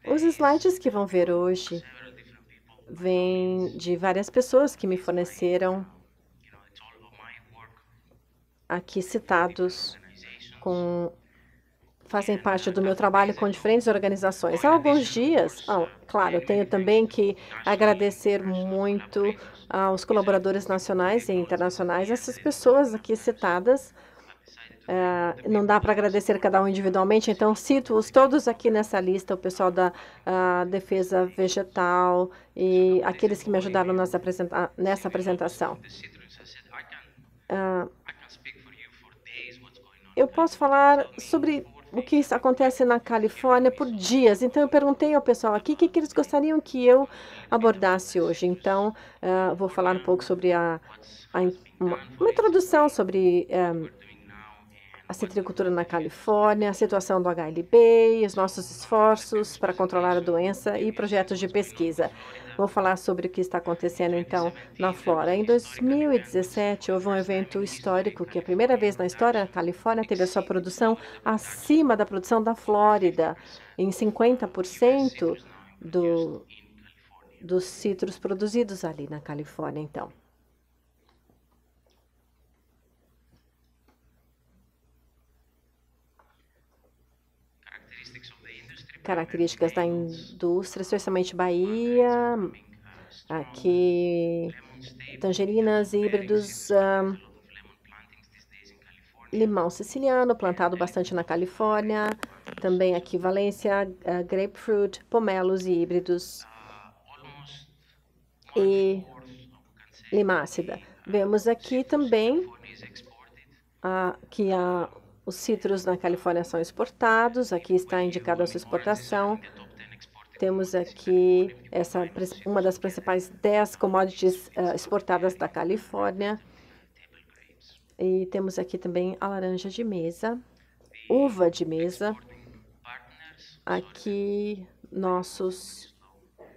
Os slides que vão ver hoje vêm de várias pessoas que me forneceram aqui citados, fazem parte do meu trabalho com diferentes organizações. Há alguns dias, claro, eu tenho também que agradecer muito aos colaboradores nacionais e internacionais, essas pessoas aqui citadas. Não dá para agradecer cada um individualmente, então cito-os todos aqui nessa lista, o pessoal da defesa vegetal e aqueles que me ajudaram nessa apresentação. Eu posso falar sobre o que acontece na Califórnia por dias. Então, eu perguntei ao pessoal aqui o que eles gostariam que eu abordasse hoje. Então, vou falar um pouco sobre uma introdução sobre a citricultura na Califórnia, a situação do HLB, os nossos esforços para controlar a doença e projetos de pesquisa. Vou falar sobre o que está acontecendo, então, na Flórida. Em 2017, houve um evento histórico que, a primeira vez na história, a Califórnia teve a sua produção acima da produção da Flórida, em 50% dos citros produzidos ali na Califórnia, então. Características da indústria, especialmente Bahia, aqui tangerinas, híbridos, limão siciliano, plantado bastante na Califórnia, também aqui Valência, grapefruit, pomelos e híbridos e lima ácida. Vemos aqui também que os citros na Califórnia são exportados, aqui está indicada a sua exportação. Temos aqui uma das principais 10 commodities exportadas da Califórnia. E temos aqui também a laranja de mesa, uva de mesa. Aqui, nossos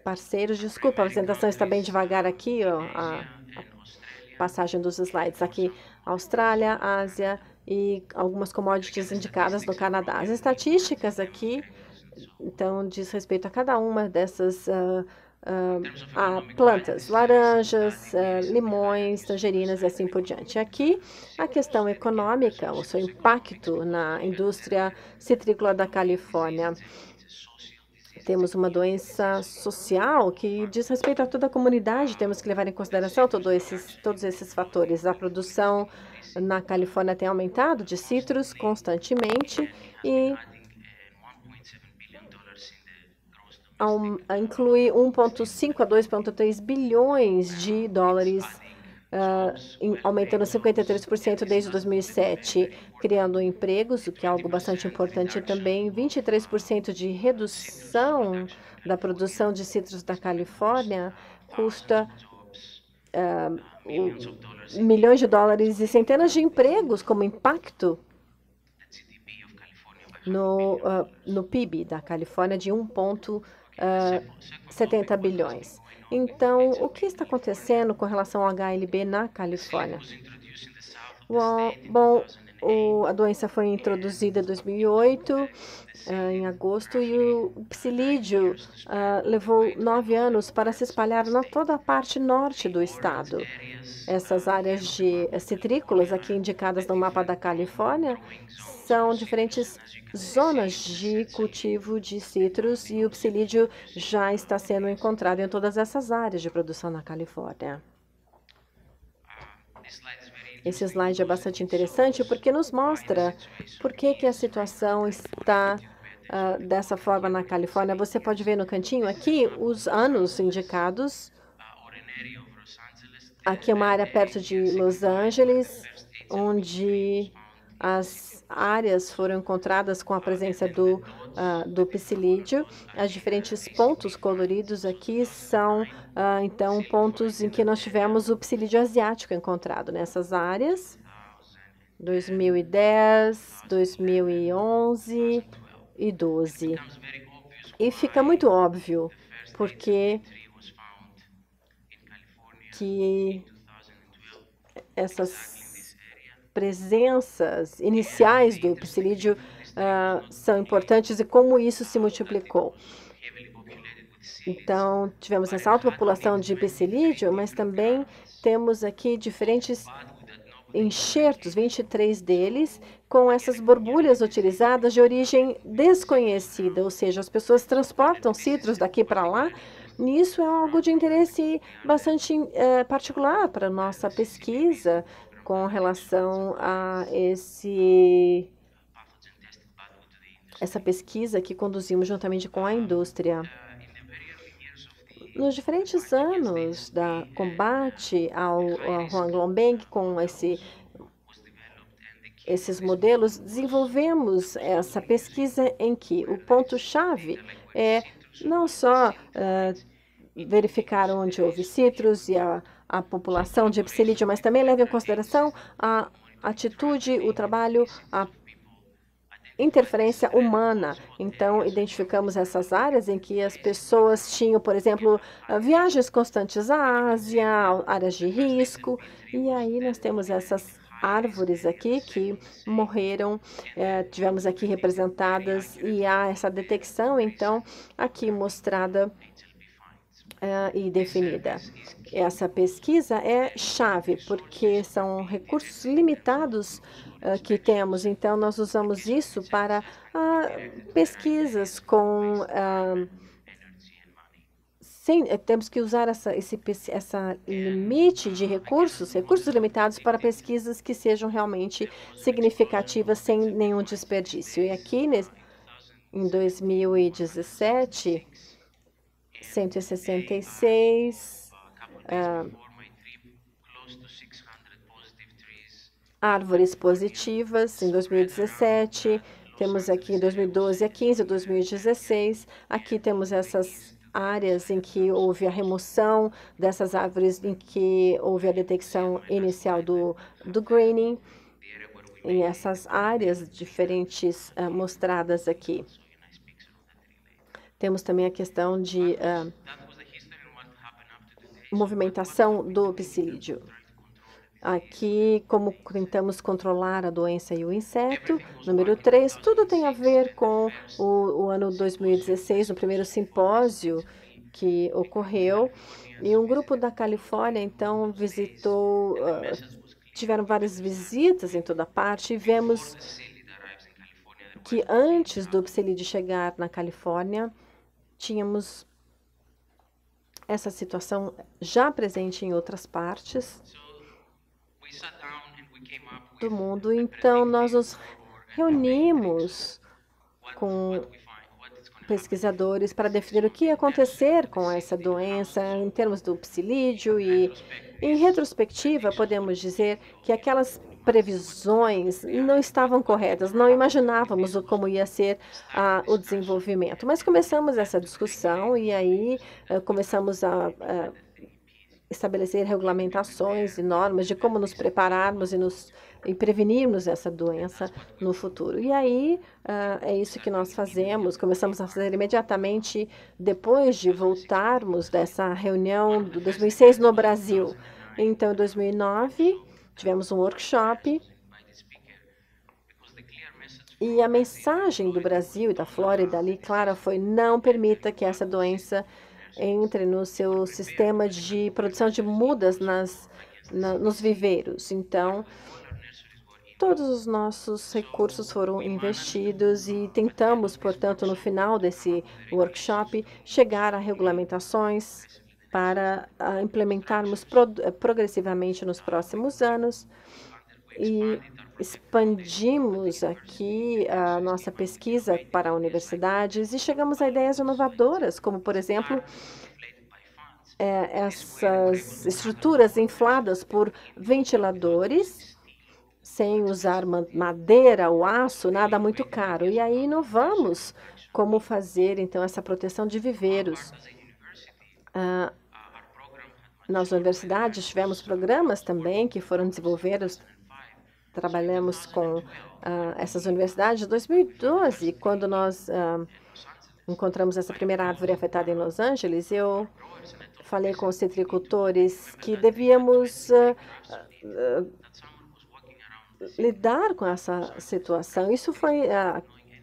parceiros. Desculpa, a apresentação está bem devagar aqui, ó, a passagem dos slides. Aqui, Austrália, Ásia e algumas commodities indicadas no Canadá. As estatísticas aqui, então, diz respeito a cada uma dessas plantas, laranjas, limões, tangerinas e assim por diante. Aqui, a questão econômica, o seu impacto na indústria citrícola da Califórnia. Temos uma doença social que diz respeito a toda a comunidade, temos que levar em consideração todos esses fatores. A produção na Califórnia tem aumentado de citros constantemente e inclui 1,5 a 2,3 bilhões de dólares, aumentando 53% desde 2007, criando empregos, o que é algo bastante importante também. 23% de redução da produção de citros da Califórnia custa milhões de dólares e centenas de empregos como impacto no PIB da Califórnia de 1,70 bilhões. Então, o que está acontecendo com relação ao HLB na Califórnia? Bom, a doença foi introduzida em 2008, em agosto, e o psilídeo levou 9 anos para se espalhar na toda a parte norte do estado. Essas áreas de citrícolas aqui indicadas no mapa da Califórnia são diferentes zonas de cultivo de citros e o psilídeo já está sendo encontrado em todas essas áreas de produção na Califórnia. Esse slide é bastante interessante porque nos mostra por que a situação está dessa forma na Califórnia. Você pode ver no cantinho aqui os anos indicados. Aqui é uma área perto de Los Angeles, onde as áreas foram encontradas com a presença do psilídeo. Os diferentes pontos coloridos aqui são, então, pontos em que nós tivemos o psilídeo asiático encontrado nessas áreas. 2010, 2011 e 12. E fica muito óbvio porque que essas presenças iniciais do psilídeo são importantes e como isso se multiplicou. Então, tivemos essa alta população de psilídeo, mas também temos aqui diferentes enxertos, 23 deles, com essas borbulhas utilizadas de origem desconhecida, ou seja, as pessoas transportam citros daqui para lá, e isso é algo de interesse bastante particular para a nossa pesquisa com relação a essa pesquisa que conduzimos juntamente com a indústria. Nos diferentes anos da combate ao Huanglongbeng com esses modelos, desenvolvemos essa pesquisa em que o ponto-chave é não só verificar onde houve citros e a população de psilídeo, mas também leva em consideração a atitude, o trabalho, a interferência humana. Então, identificamos essas áreas em que as pessoas tinham, por exemplo, viagens constantes à Ásia, áreas de risco, e aí nós temos essas árvores aqui que morreram, tivemos aqui representadas, e há essa detecção, então, aqui mostrada e definida. Essa pesquisa é chave, porque são recursos limitados que temos, então nós usamos isso para pesquisas com temos que usar essa limite de recursos limitados para pesquisas que sejam realmente significativas sem nenhum desperdício. E aqui, em 2017, 166 árvores positivas em 2017, temos aqui em 2012 a 15, 2016, aqui temos essas áreas em que houve a remoção dessas árvores, em que houve a detecção inicial do greening, em essas áreas diferentes mostradas aqui. Temos também a questão de movimentação do psilídeo. Aqui, como tentamos controlar a doença e o inseto. Número 3, tudo tem a ver com o ano 2016, o primeiro simpósio que ocorreu. E um grupo da Califórnia, então, visitou, tiveram várias visitas em toda parte, e vemos que antes do psilídeo chegar na Califórnia, tínhamos essa situação já presente em outras partes do mundo. Então, nós nos reunimos com pesquisadores para definir o que ia acontecer com essa doença em termos do psilídeo e, em retrospectiva, podemos dizer que aquelas previsões não estavam corretas, não imaginávamos como ia ser o desenvolvimento. Mas começamos essa discussão e aí começamos a estabelecer regulamentações e normas de como nos prepararmos e prevenirmos essa doença no futuro. E aí, é isso que nós fazemos, começamos a fazer imediatamente depois de voltarmos dessa reunião do 2006 no Brasil. Então, em 2009, tivemos um workshop e a mensagem do Brasil e da Flórida ali, clara, foi: não permita que essa doença entre no seu sistema de produção de mudas nos viveiros. Então, todos os nossos recursos foram investidos e tentamos, portanto, no final desse workshop, chegar a regulamentações para implementarmos progressivamente nos próximos anos. E expandimos aqui a nossa pesquisa para universidades e chegamos a ideias inovadoras, como, por exemplo, essas estruturas infladas por ventiladores, sem usar madeira ou aço, nada muito caro. E aí inovamos como fazer, então, essa proteção de viveiros. Nas universidades, tivemos programas também que foram desenvolvidos. Trabalhamos com essas universidades em 2012, quando nós encontramos essa primeira árvore afetada em Los Angeles. Eu falei com os citricultores que devíamos lidar com essa situação. Isso foi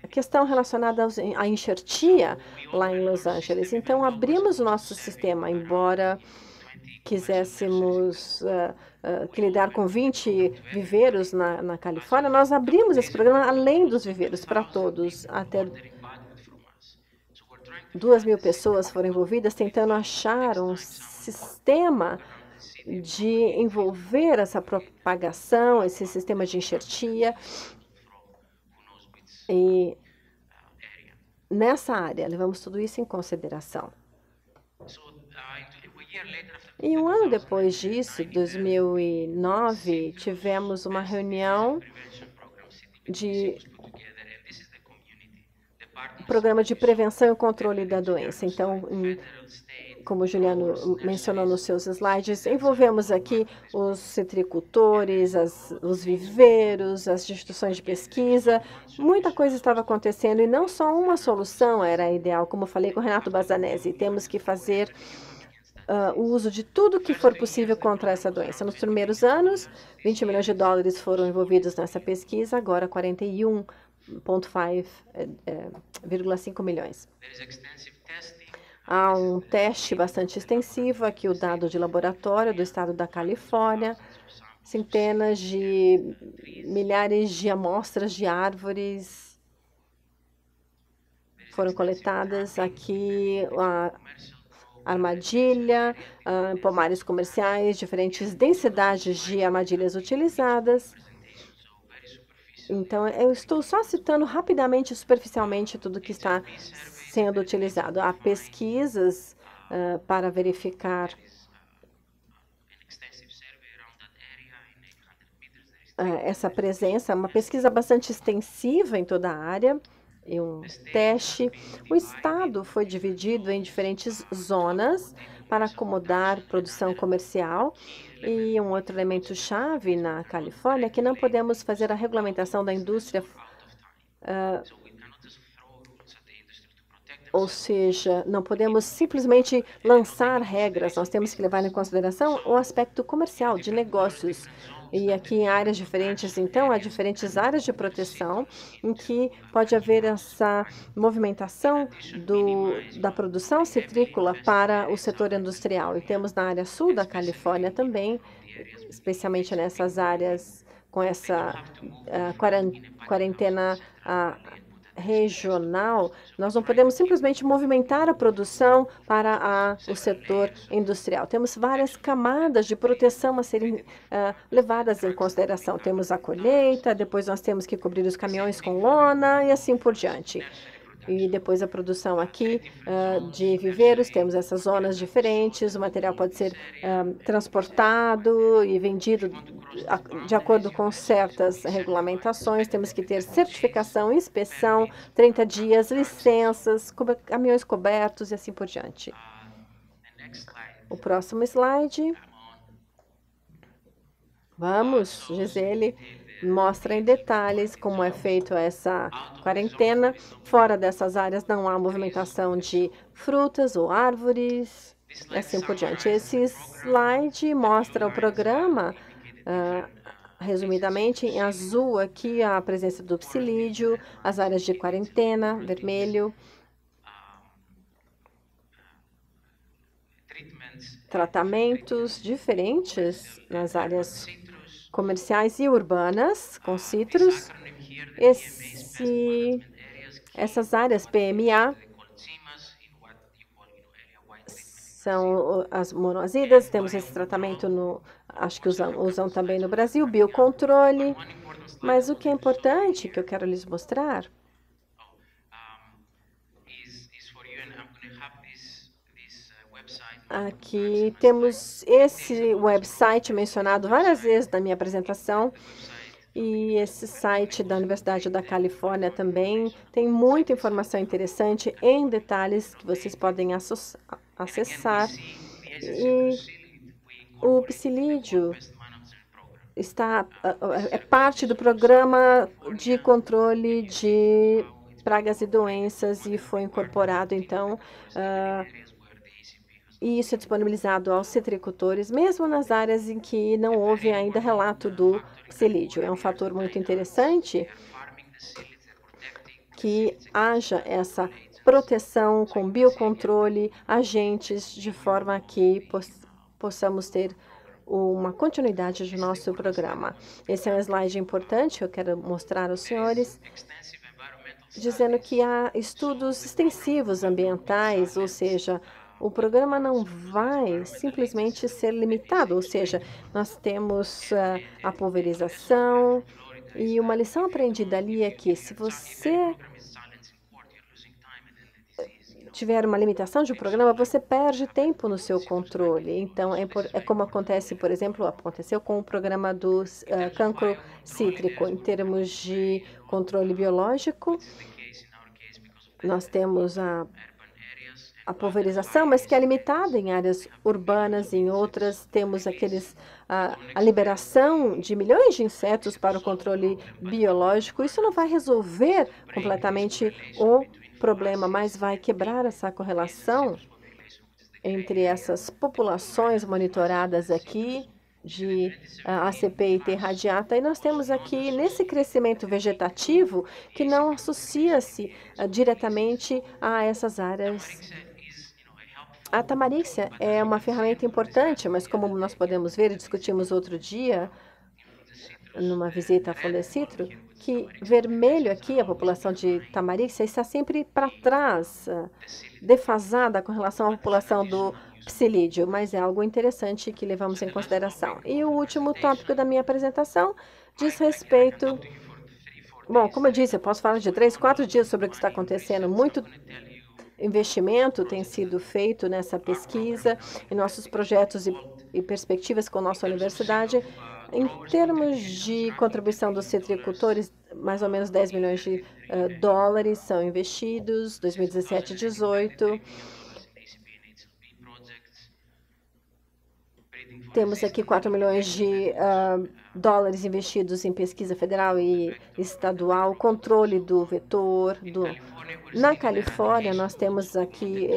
questão relacionada à enxertia lá em Los Angeles. Então, abrimos o nosso sistema, embora quiséssemos que lidar com 20 viveiros na Califórnia, nós abrimos esse programa além dos viveiros, para todos. Até 2.000 pessoas foram envolvidas tentando achar um sistema de envolver essa propagação, esse sistema de enxertia. E nessa área, levamos tudo isso em consideração. E um ano depois disso, 2009, tivemos uma reunião de programa de prevenção e controle da doença. Então, como o Juliano mencionou nos seus slides, envolvemos aqui os citricultores, os viveiros, as instituições de pesquisa. Muita coisa estava acontecendo e não só uma solução era ideal. Como eu falei com o Renato Bazzanesi, temos que fazer o uso de tudo que for possível contra essa doença. Nos primeiros anos, 20 milhões de dólares foram envolvidos nessa pesquisa, agora 41,5 milhões. Há um teste bastante extensivo, aqui o dado de laboratório do estado da Califórnia, centenas de milhares de amostras de árvores foram coletadas. Aqui a armadilha, pomares comerciais, diferentes densidades de armadilhas utilizadas. Então, eu estou só citando rapidamente, superficialmente, tudo que está sendo utilizado. Há pesquisas para verificar essa presença, uma pesquisa bastante extensiva em toda a área, e um teste. O estado foi dividido em diferentes zonas para acomodar produção comercial. E um outro elemento chave na Califórnia é que não podemos fazer a regulamentação da indústria, ou seja, não podemos simplesmente lançar regras, nós temos que levar em consideração o aspecto comercial, de negócios. E aqui em áreas diferentes, então, há diferentes áreas de proteção em que pode haver essa movimentação da produção citrícola para o setor industrial. E temos na área sul da Califórnia também, especialmente nessas áreas com essa quarentena regional, nós não podemos simplesmente movimentar a produção para o setor industrial. Temos várias camadas de proteção a serem levadas em consideração. Temos a colheita, depois nós temos que cobrir os caminhões com lona e assim por diante. E depois a produção aqui de viveiros, temos essas zonas diferentes, o material pode ser transportado e vendido de acordo com certas regulamentações, temos que ter certificação, inspeção, 30 dias, licenças, caminhões cobertos e assim por diante. O próximo slide. Vamos, Gisele. Mostra em detalhes como é feito essa quarentena. Fora dessas áreas não há movimentação de frutas ou árvores, assim por diante. Esse slide mostra o programa, resumidamente, em azul aqui a presença do psilídeo, as áreas de quarentena, vermelho, tratamentos diferentes nas áreas comerciais e urbanas, com citros. Essas áreas PMA são as monoazidas, temos esse tratamento, acho que usam também no Brasil, biocontrole. Mas o que é importante, que eu quero lhes mostrar, aqui temos esse website mencionado várias vezes na minha apresentação, e esse site da Universidade da Califórnia também tem muita informação interessante em detalhes que vocês podem acessar. E o psilídeo é parte do programa de controle de pragas e doenças e foi incorporado, então, e isso é disponibilizado aos citricultores, mesmo nas áreas em que não houve ainda relato do psilídeo. É um fator muito interessante que haja essa proteção com biocontrole, agentes, de forma que possamos ter uma continuidade do nosso programa. Esse é um slide importante, eu quero mostrar aos senhores, dizendo que há estudos extensivos ambientais, ou seja, o programa não vai simplesmente ser limitado, ou seja, nós temos a pulverização, e uma lição aprendida ali é que se você tiver uma limitação de um programa, você perde tempo no seu controle. Então, é como acontece, por exemplo, aconteceu com o programa do cancro cítrico, em termos de controle biológico. Nós temos a pulverização, mas que é limitada em áreas urbanas, em outras temos a liberação de milhões de insetos para o controle biológico. Isso não vai resolver completamente o problema, mas vai quebrar essa correlação entre essas populações monitoradas aqui de ACP e T radiata, e nós temos aqui nesse crescimento vegetativo que não associa-se diretamente a essas áreas. A tamarícia é uma ferramenta importante, mas como nós podemos ver e discutimos outro dia, numa visita a Fundecitro, que vermelho aqui, a população de tamarícia, está sempre para trás, defasada com relação à população do psilídeo, mas é algo interessante que levamos em consideração. E o último tópico da minha apresentação diz respeito... Bom, como eu disse, eu posso falar de 3, 4 dias sobre o que está acontecendo. Muito investimento tem sido feito nessa pesquisa, em nossos projetos e perspectivas com nossa universidade. Em termos de contribuição dos citricultores, mais ou menos 10 milhões de dólares são investidos, 2017 e 2018. Temos aqui 4 milhões de dólares investidos em pesquisa federal e estadual, controle do vetor. Na Califórnia, nós temos aqui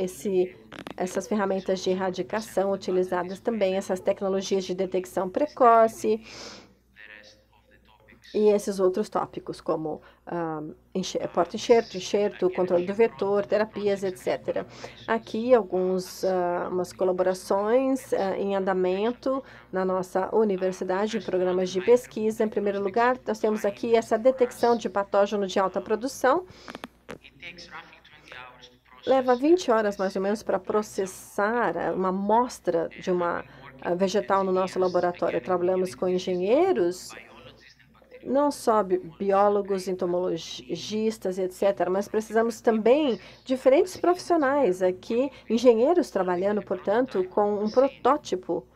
essas ferramentas de erradicação utilizadas também, essas tecnologias de detecção precoce e esses outros tópicos, como porta-enxerto, controle do vetor, terapias, etc. Aqui, umas colaborações em andamento na nossa universidade, em programas de pesquisa. Em primeiro lugar, nós temos aqui essa detecção de patógeno de alta produção. Leva 20 horas, mais ou menos, para processar uma amostra de uma vegetal no nosso laboratório. Trabalhamos com engenheiros, não só biólogos, entomologistas, etc., mas precisamos também de diferentes profissionais aqui, engenheiros trabalhando, portanto, com um protótipo.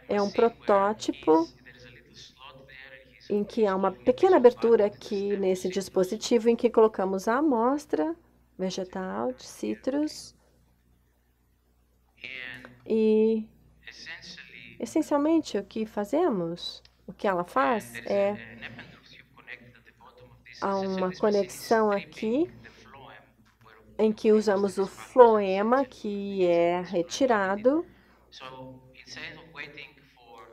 É um protótipo em que há uma pequena abertura aqui nesse dispositivo em que colocamos a amostra vegetal de citros e, essencialmente, o que fazemos, o que ela faz é há uma conexão aqui em que usamos o floema, que é retirado.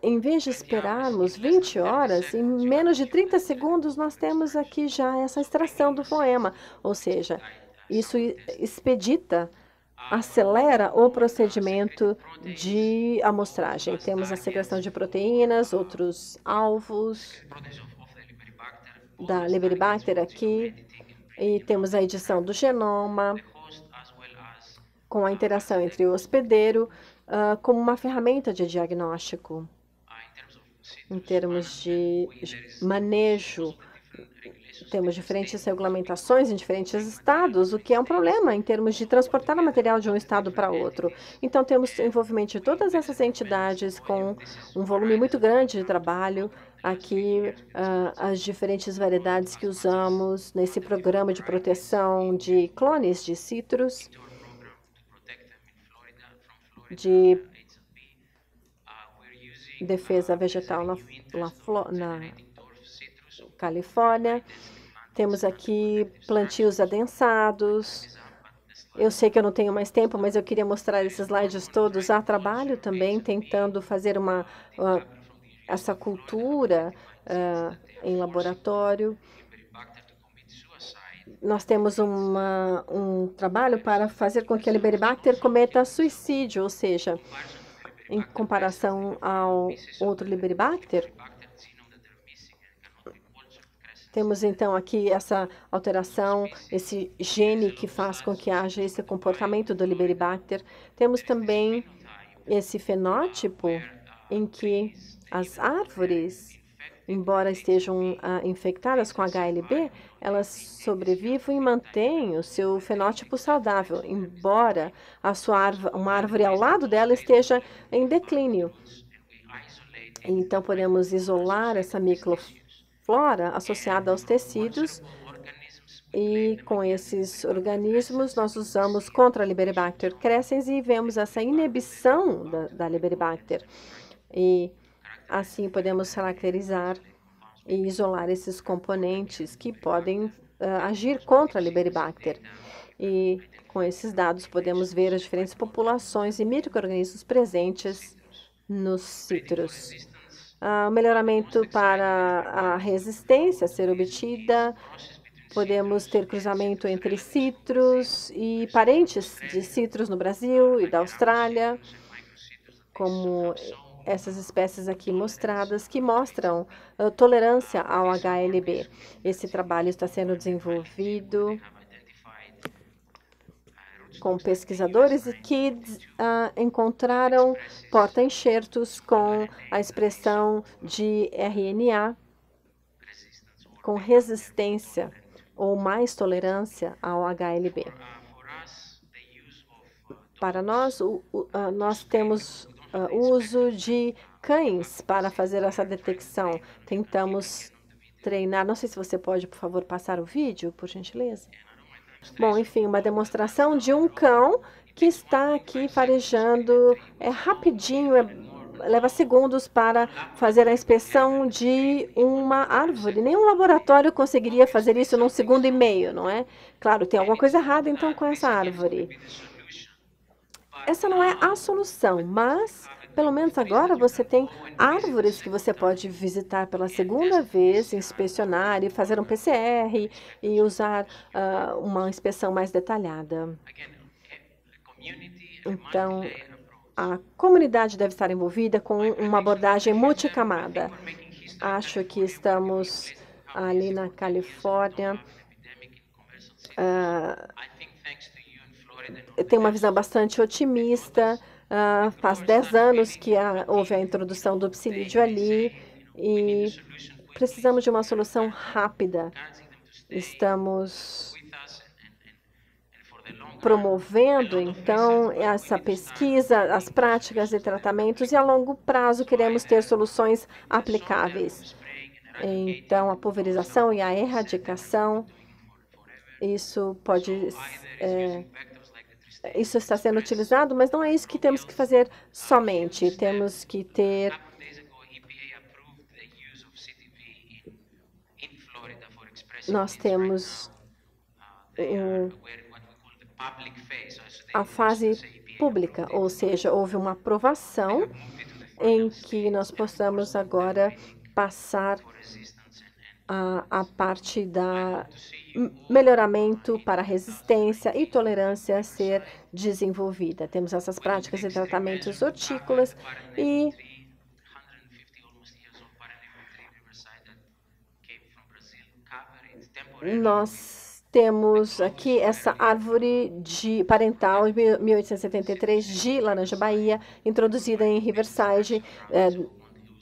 Em vez de esperarmos 20 horas, em menos de 30 segundos, nós temos aqui já essa extração do floema. Ou seja, isso expedita, acelera o procedimento de amostragem. Temos a secreção de proteínas, outros alvos da Liberibacter aqui, e temos a edição do genoma, com a interação entre o hospedeiro, como uma ferramenta de diagnóstico. Em termos de manejo, temos diferentes regulamentações em diferentes estados, o que é um problema em termos de transportar o material de um estado para outro. Então, temos o envolvimento de todas essas entidades com um volume muito grande de trabalho. Aqui, as diferentes variedades que usamos nesse programa de proteção de clones de citros, de defesa vegetal na Califórnia. Temos aqui plantios adensados. Eu sei que eu não tenho mais tempo, mas eu queria mostrar esses slides todos. Há trabalho também tentando fazer essa cultura em laboratório. nós temos um trabalho para fazer com que a Liberibacter cometa suicídio, ou seja, em comparação ao outro Liberibacter, temos então aqui essa alteração, esse gene que faz com que haja esse comportamento do Liberibacter. Temos também esse fenótipo em que as árvores, embora estejam infectadas com HLB, elas sobrevivem e mantêm o seu fenótipo saudável, embora uma árvore ao lado dela esteja em declínio. Então, podemos isolar essa microflora associada aos tecidos e, com esses organismos, nós usamos contra a Liberibacter crescens e vemos essa inibição da Liberibacter. E, assim, podemos caracterizar e isolar esses componentes que podem agir contra a Liberibacter. E, com esses dados, podemos ver as diferentes populações e micro-organismos presentes nos citros. O melhoramento para a resistência ser obtida, podemos ter cruzamento entre citros e parentes de citros no Brasil e da Austrália, como essas espécies aqui mostradas, que mostram tolerância ao HLB. Esse trabalho está sendo desenvolvido com pesquisadores e que encontraram porta-enxertos com a expressão de RNA com resistência ou mais tolerância ao HLB. Para nós, nós temos uso de cães para fazer essa detecção. Tentamos treinar. Não sei se você pode, por favor, passar o vídeo, por gentileza. Bom, enfim, uma demonstração de um cão que está aqui farejando. É rapidinho, leva segundos para fazer a inspeção de uma árvore. Nenhum laboratório conseguiria fazer isso num segundo e meio, não é? Claro, tem alguma coisa errada, então, com essa árvore. Essa não é a solução, mas, pelo menos agora, você tem árvores que você pode visitar pela segunda vez, inspecionar e fazer um PCR e usar uma inspeção mais detalhada. Então, a comunidade deve estar envolvida com uma abordagem multicamada. Acho que estamos ali na Califórnia. Tem uma visão bastante otimista. Faz 10 anos que houve a introdução do psilídeo ali e precisamos de uma solução rápida. Estamos promovendo, então, essa pesquisa, as práticas e tratamentos, e a longo prazo queremos ter soluções aplicáveis. Então, a pulverização e a erradicação, isso está sendo utilizado, mas não é isso que temos que fazer somente. Temos que ter nós temos a fase pública, ou seja, houve uma aprovação em que nós possamos agora passar a parte da melhoramento para resistência e tolerância a ser desenvolvida. Temos essas práticas de tratamentos hortícolas e nós temos aqui essa árvore parental de 1873 de Laranja Bahia, introduzida em Riverside,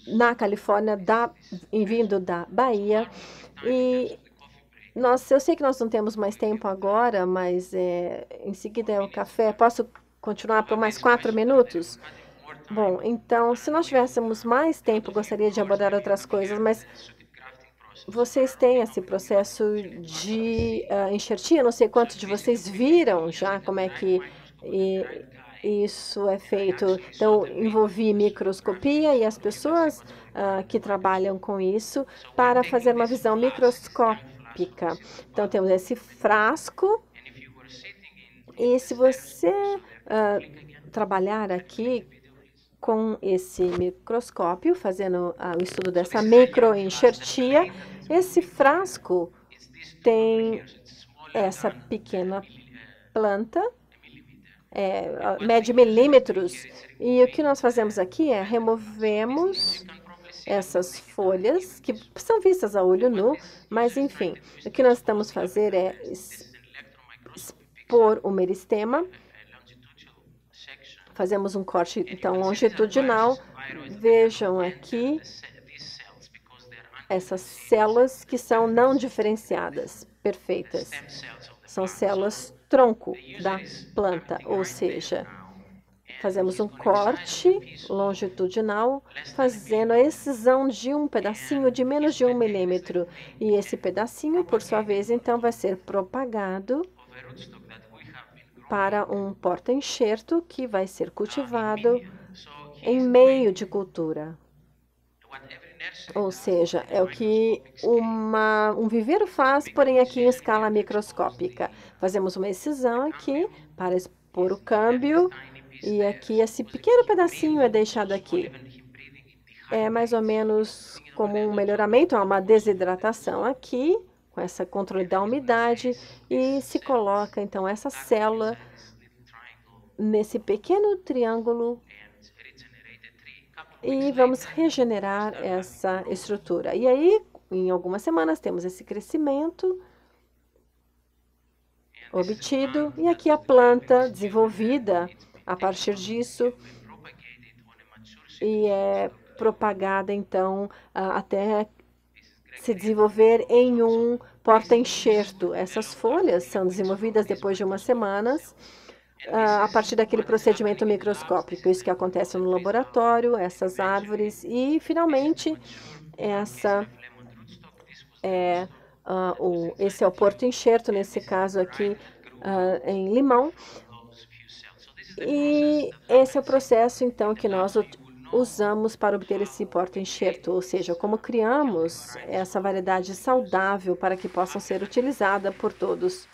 na Califórnia, vindo da Bahia. E eu sei que nós não temos mais tempo agora, mas em seguida é o café. Posso continuar por mais 4 minutos? Bom, então, se nós tivéssemos mais tempo, gostaria de abordar outras coisas, mas vocês têm esse processo de enxertia, não sei quantos de vocês viram já como é que isso é feito. Então, envolvi microscopia e as pessoas que trabalham com isso para fazer uma visão microscópica. Então, temos esse frasco e se você trabalhar aqui com esse microscópio, fazendo o estudo dessa microenxertia, esse frasco tem essa pequena planta, mede milímetros, e o que nós fazemos aqui é removemos essas folhas, que são vistas a olho nu, mas enfim, o que nós estamos fazendo é expor o meristema, fazemos um corte, então, longitudinal. Vejam aqui essas células que são não diferenciadas, perfeitas. São células tronco da planta, ou seja, fazemos um corte longitudinal, fazendo a excisão de um pedacinho de menos de 1 milímetro. E esse pedacinho, por sua vez, então, vai ser propagado para um porta-enxerto que vai ser cultivado em meio de cultura. Ou seja, é o que um viveiro faz, porém aqui em escala microscópica. Fazemos uma excisão aqui para expor o câmbio, e aqui esse pequeno pedacinho é deixado aqui. É mais ou menos como um melhoramento, uma desidratação aqui, com essa controle da umidade, e se coloca então essa célula nesse pequeno triângulo e vamos regenerar essa estrutura. E aí, em algumas semanas, temos esse crescimento obtido, e aqui a planta desenvolvida a partir disso, e é propagada, então, até se desenvolver em um porta-enxerto. Essas folhas são desenvolvidas depois de umas semanas, a partir daquele procedimento microscópico. Isso que acontece no laboratório, essas árvores, e, finalmente, esse é o porta-enxerto, nesse caso aqui, em limão. E esse é o processo, então, que nós usamos para obter esse porta-enxerto, ou seja, como criamos essa variedade saudável para que possam ser utilizada por todos.